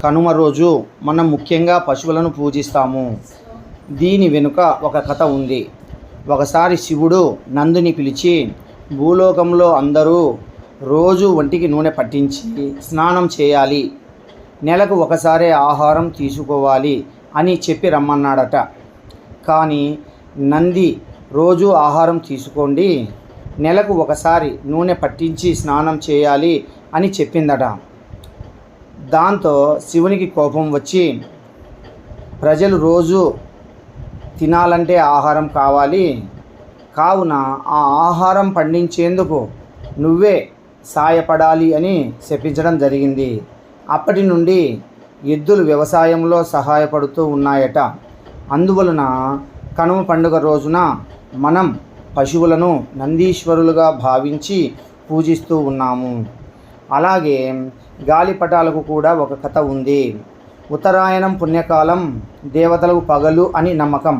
కనుమ రోజు మనం ముఖ్యంగా పశువులను పూజిస్తాము. దీని వెనుక ఒక కథ ఉంది. ఒకసారి శివుడు నందుని పిలిచి, భూలోకంలో అందరూ రోజు ఒంటికి నూనె పట్టించి స్నానం చేయాలి, నెలకు ఒకసారి ఆహారం తీసుకోవాలి అని చెప్పి రమ్మన్నాడట. కానీ నంది రోజు ఆహారం తీసుకోండి, నెలకు ఒకసారి నూనె పట్టించి స్నానం చేయాలి అని చెప్పిందట. దాంతో శివునికి కోపం వచ్చి, ప్రజలు రోజు తినాలంటే ఆహారం కావాలి, కావున ఆ ఆహారం పండించేందుకు నువ్వే సాయపడాలి అని శపించడం జరిగింది. అప్పటి నుండి ఎద్దులు వ్యవసాయంలో సహాయపడుతూ ఉన్నాయట. అందువలన కనుమ పండుగ రోజున మనం పశువులను నందీశ్వరులుగా భావించి పూజిస్తూ ఉన్నాము. అలాగే గాలిపటాలకు కూడా ఒక కథ ఉంది. ఉత్తరాయణం పుణ్యకాలం, దేవతలకు పగలు అని నమ్మకం.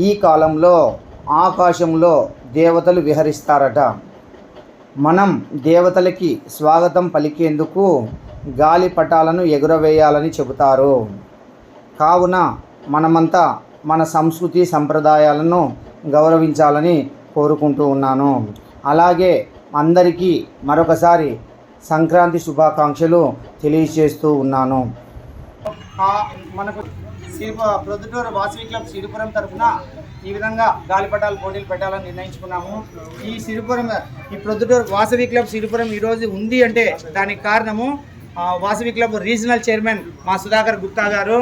ఈ కాలంలో ఆకాశంలో దేవతలు విహరిస్తారట. మనం దేవతలకి స్వాగతం పలికేందుకు గాలిపటాలను ఎగురవేయాలని చెబుతారు. కావున మనమంతా మన సంస్కృతి సంప్రదాయాలను గౌరవించాలని కోరుకుంటూ ఉన్నాను. అలాగే అందరికీ మరొకసారి సంక్రాంతి శుభాకాంక్షలు తెలియజేస్తూ ఉన్నాను. మనకు ప్రొద్దుటూరు వాసవి క్లబ్ సిరిపురం తరఫున ఈ విధంగా గాలిపటాల పోటీలు పెట్టాలని నిర్ణయించుకున్నాము. ఈ ప్రొద్దుటూరు వాసవి క్లబ్ సిరిపురం ఈరోజు ఉంది అంటే దానికి కారణము వాసవి క్లబ్ రీజనల్ చైర్మన్ మా సుధాకర్ గుప్తా గారు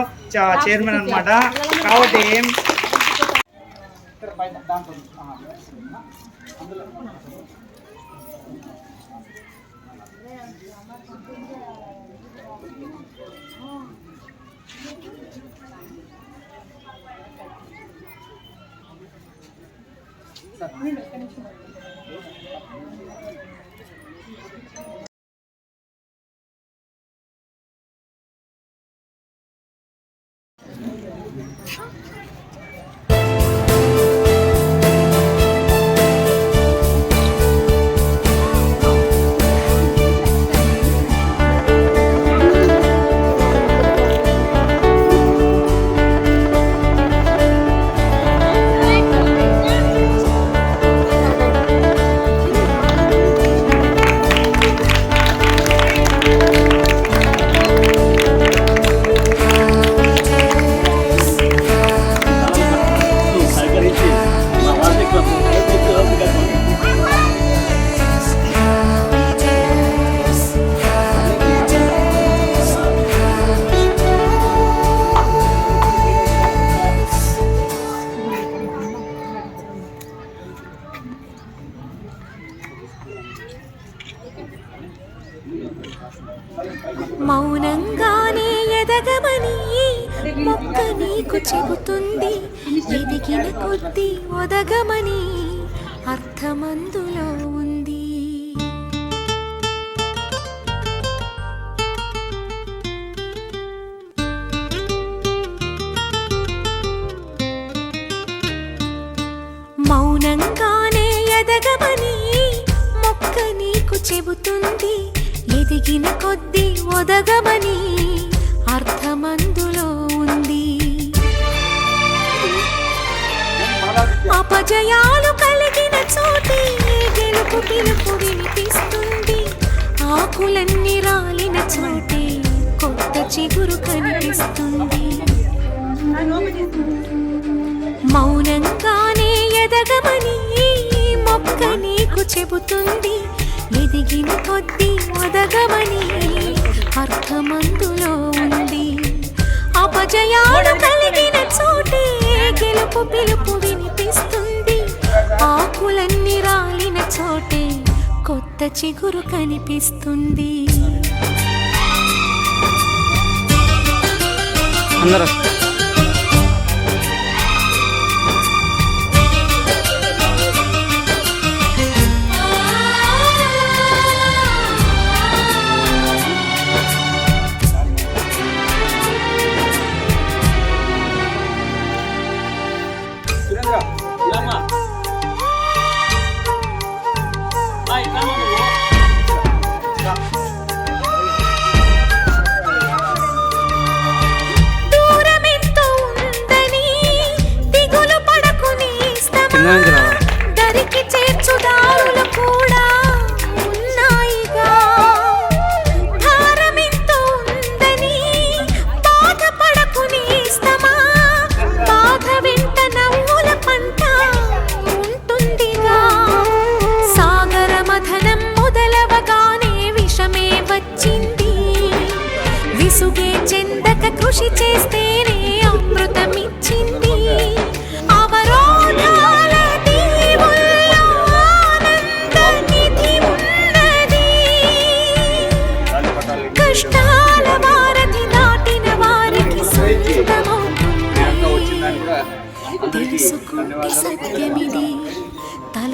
చైర్మన్ అన్నమాట. కాబట్టి మౌనంగానే ఎదగమని మొక్క నీకు చెబుతుంది, ఎదిగిన కొద్దీ ఒదగమని అర్థమందులో ఉంది. మౌనంగానే ఎదగమని మొక్క నీకు చెబుతుంది, ఎదిగిన కొద్దీ ఒదగమని అర్థమందులో ఉంది. అపజయాలు కలిగిన చోటే గెలుపు పిలుపు వినిపిస్తుంది, ఆకులన్నీ రాలిన చోటే కొత్త చిగురు కనిపిస్తుంది. మౌనంగానే ఎదగమని మొక్క నీకు చెబుతుంది, ఎదిగిన కొద్దీ ఒదగమని అర్థమందులో ఉంది. అపజయాలు కలిగిన చోటే గెలుపు పిలుపు వినిపిస్తుంది, ఆకులన్నీ రాలిన చోటే కొత్త చిగురు కనిపిస్తుంది.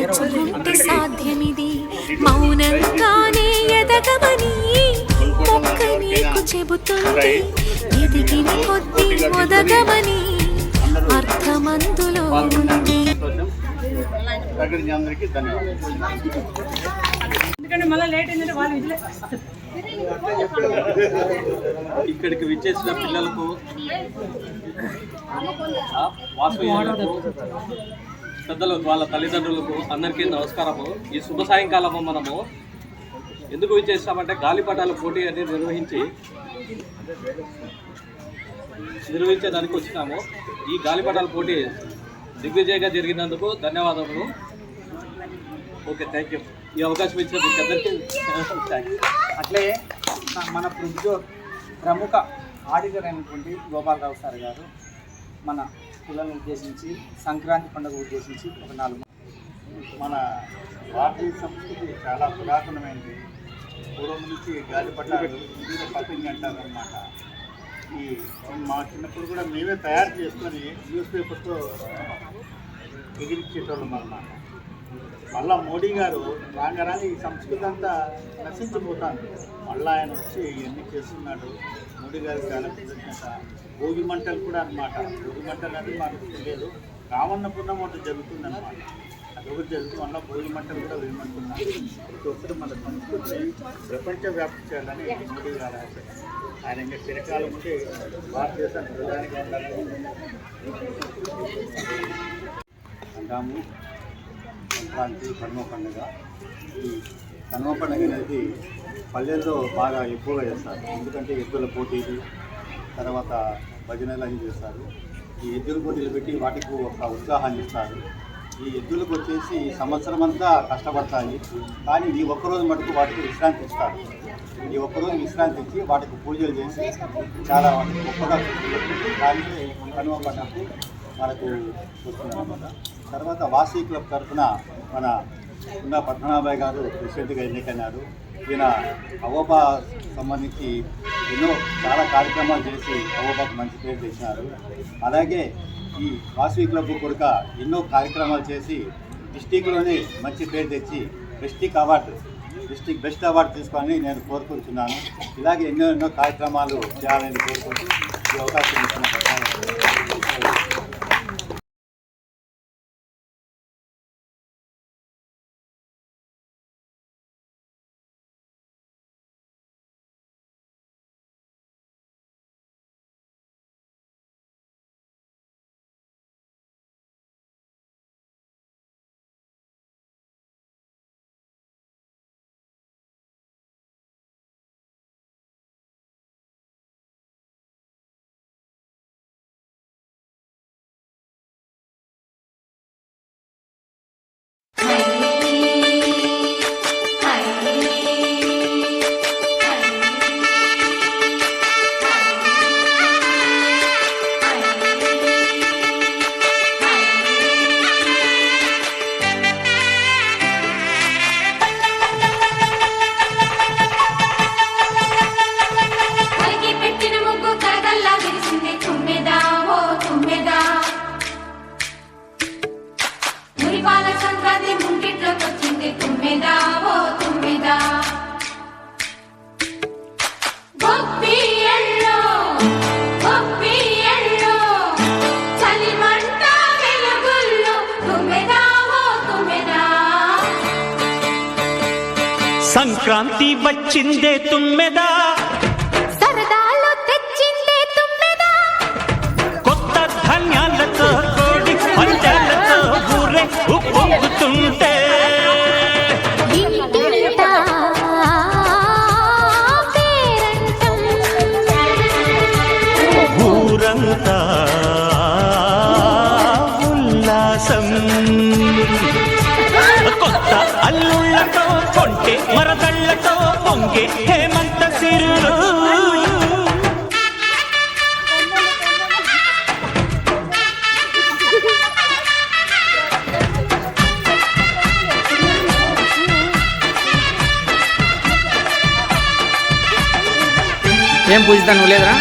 తలుచుకుంటే సాధ్యమిది మౌనంగానే ఎదగమని మొక్క నీకు చెబుతుంది ఎదిగిన కొద్ది ఒదగమని అర్థమందులో ఉంది. ఇక్కడికి విచ్చేసిన పిల్లలకు పెద్దలకు వాళ్ళ తల్లిదండ్రులకు అందరికీ నమస్కారము. ఈ శుభ సాయంకాలము మనము ఎందుకు విచ్చేస్తామంటే గాలిపటాల పోటీ అనేది నిర్వహించేదానికి వచ్చినాము. ఈ గాలిపటాల పోటీ దిగ్విజయంగా జరిగినందుకు ధన్యవాదములు. Okay, thank you. ఈ అవకాశం ఇచ్చినందుకు అందరికీ థ్యాంక్ యూ. అట్లే మన ప్రముఖ ఆడిటర్ అయినటువంటి గోపాలరావు సార్ గారు మన పిల్లలను ఉద్దేశించి సంక్రాంతి పండుగ ఉద్దేశించి ఒక 4 మన భారతీయ సంస్కృతి చాలా పురాతనమైనది. పూర్వం నుంచి గాలిపటాలు ఇందులో పతంగి అంటారనమాట. ఈ మా చిన్నప్పుడు కూడా మేమే తయారు చేసుకొని న్యూస్ పేపర్తో ఎగిరించేటోళ్ళం అన్నమాట. మళ్ళా మోడీ గారు రాగానే ఈ సంస్కృతి అంతా నశించిపోతాను. మళ్ళీ ఆయన వచ్చి ఇవన్నీ చేస్తున్నాడు. మోడీ గారికి చాలా కృతజ్ఞత. భోగి మంటలు కూడా అనమాట. భోగి మంటలు అనేది మనకు తెలియదు. రావణపురం ఒకటి జరుగుతుంది అనమాట. అదొకటి జరుగుతుంది. మళ్ళీ భోగి మంటలు కూడా వేయమంటున్నారు. ఒకటి మన సంస్కృతిని ప్రపంచవ్యాప్తి చేయాలని మోడీ గారు ఆశ. ఆయన ఇంకా చిరకాలం ఉంటే భారతదేశానికి ప్రధానిగా ఉండాలని అంటాము. సంక్రాంతి కనుమ పండుగ. ఈ కనుమ పండుగ అనేది పల్లెల్లో బాగా ఎక్కువగా చేస్తారు. ఎందుకంటే ఎద్దుల పోటీలు, తర్వాత భజనలు అవి చేస్తారు. ఈ ఎద్దుల పోటీలు పెట్టి వాటికి ఒక ఉత్సాహాన్ని ఇస్తారు. ఈ ఎద్దులకు వచ్చేసి సంవత్సరం అంతా కష్టపడతాయి, కానీ ఈ ఒక్కరోజు మటుకు వాటికి విశ్రాంతి ఇస్తారు. ఈ ఒక్కరోజు విశ్రాంతి ఇచ్చి వాటికి పూజలు చేసి చాలా గొప్పగా దానికి కనుమ పండుగకు మనకు వస్తుందన్నమాట. తర్వాత వాసీ క్లబ్ తరఫున మన ఉన్న పద్మనాభయ్య గారు ప్రెసిడెంట్గా ఎన్నికైనారు. ఈయన అవోబా సంబంధించి చాలా కార్యక్రమాలు చేసి అవోబాకు మంచి పేరు తెచ్చినారు. అలాగే ఈ వాసవి క్లబ్ కొరక ఎన్నో కార్యక్రమాలు చేసి డిస్టిక్లోనే మంచి పేరు తెచ్చి డిస్టిక్ బెస్ట్ అవార్డు తీసుకోవాలని నేను కోరుకుంటున్నాను. ఇలాగే ఎన్నో కార్యక్రమాలు చేయాలని కోరుకుంటూ ఈ అవకాశం ఇచ్చిన సంక్రాంతి వచ్చిందే తుమ్మెదా, సరదాలు తెచ్చిందే తుమ్మెదా, కొత్త ధాన్యాలతో కోడి పంచాలతో ఊరే ఉప్పొంగుతుంటే ఇంటింటా పేరంటం, ఊరంతా ఉల్లాసం. కొత్త అల్లుళ్ళతో కొంటే మరదళ్ళతో పొంగే హేమంత సిరులు. ఏం పూజితా నువ్వు లేదురా?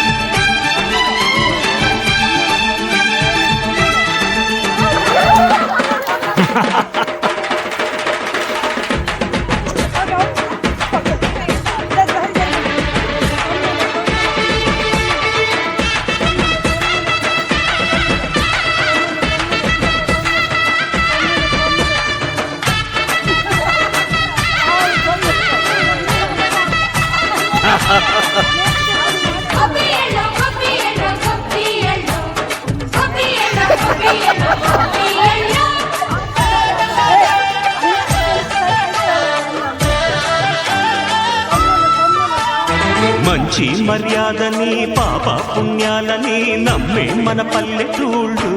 మంచి మర్యాదని పాప పుణ్యాలని నమ్మే మన పల్లెటూళ్ళు,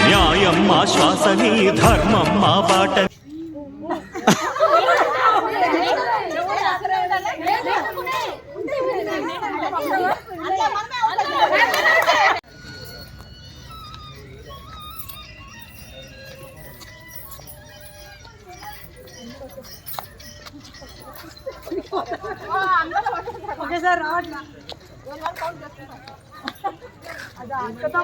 న్యాయం మా శ్వాసని ధర్మం మా బాట. ఒకేసారి రావట్లా అది అక్కతో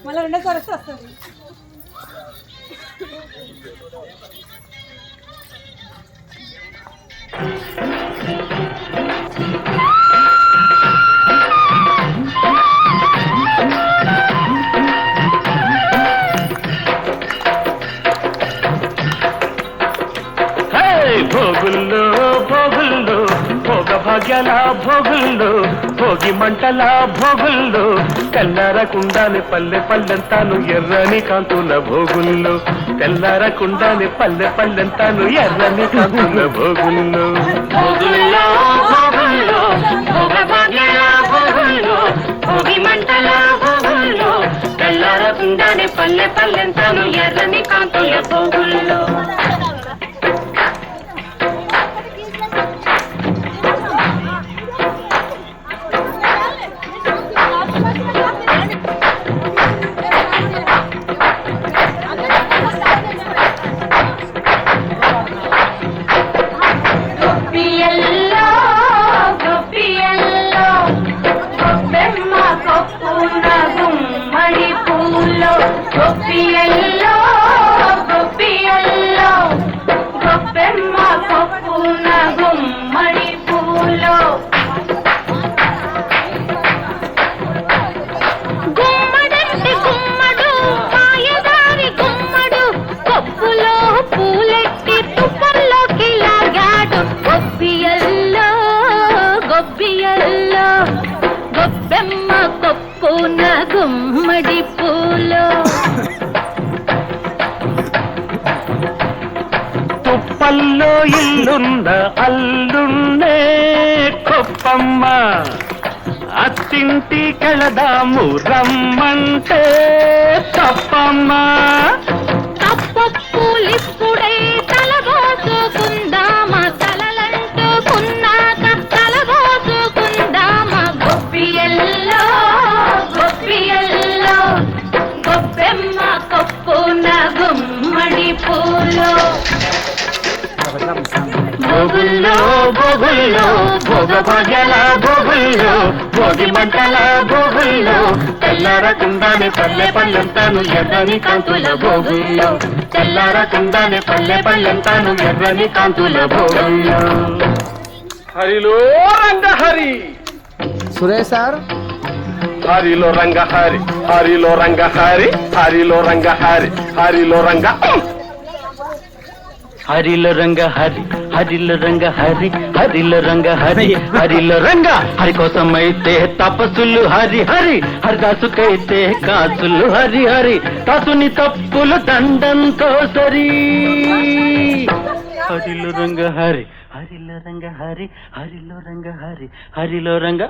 మళ్ళీ రెండోసారి వస్తే వస్తుంది. భోగుల్లో భోగుల్లో భోగ భాగ్యాల భోగుల్లో భోగి మంటల భోగుల్లో తెల్లారకుండానే పల్లె పల్లెంతాను ఎర్రని కాంతుల భోగుల్లో, తెల్లారకుండానే పల్లె పల్లెంతాను ఎర్రని కాంతుల భోగుల్లో. భోగుల్లో భోగుల్లో భోగ భాగ్యాల భోగుల్లో భోగి మంటల భోగుల్లో తెల్లారకుండానే పల్లె పల్లెంతాను ఎర్రని కాంతుల భోగుల్లో. గొప్పెమ్మ కొప్పున గుమ్మడి పూలు, తుప్పల్లో ఇల్లున్న అల్లున్నే కొప్పమ్మ, అత్తింటి కెళదాము రమ్మంటే తప్పమ్మ. తప్పప్పులిప్పుడే తలబోసుకుందామా, తలలంటుకున్నాక తలబోసుకుందామా. గొప్పియల్లో గొప్పియల్లో గొప్పెమ్మ కొప్పున గుమ్మడి పూలు. భోగుల్లో భోగుల్లో భోగ భాగ్యాల భోగుల్లో భోగి మంటల భోగుల్లో తెల్లారకుండానే పల్లె పల్లెంతాను ఎర్రని కాంతుల భోగుల్లో, తెల్లారకుండానే పల్లె పల్లెంతాను ఎర్రని కాంతుల భోగుల్లో. హరిలో రంగహరి, సురేష్ సార్, హరిలో రంగహరి, హరిలో రంగహరి, హరిలో రంగహరి, హరిలో రంగ హరిలో రంగ హరి, హరిలో రంగ హరి, హరిలో రంగ హరి, హరిలో రంగ హరి కోసమైతే తపస్సులు హరి హరి, హరిదాసుకైతే కాసులు హరి హరి, దాసుని తప్పులు దండంతో సరి. హరిలో రంగ హరి, హరిలో రంగ హరి, హరిలో రంగ హరి, హరిలో రంగ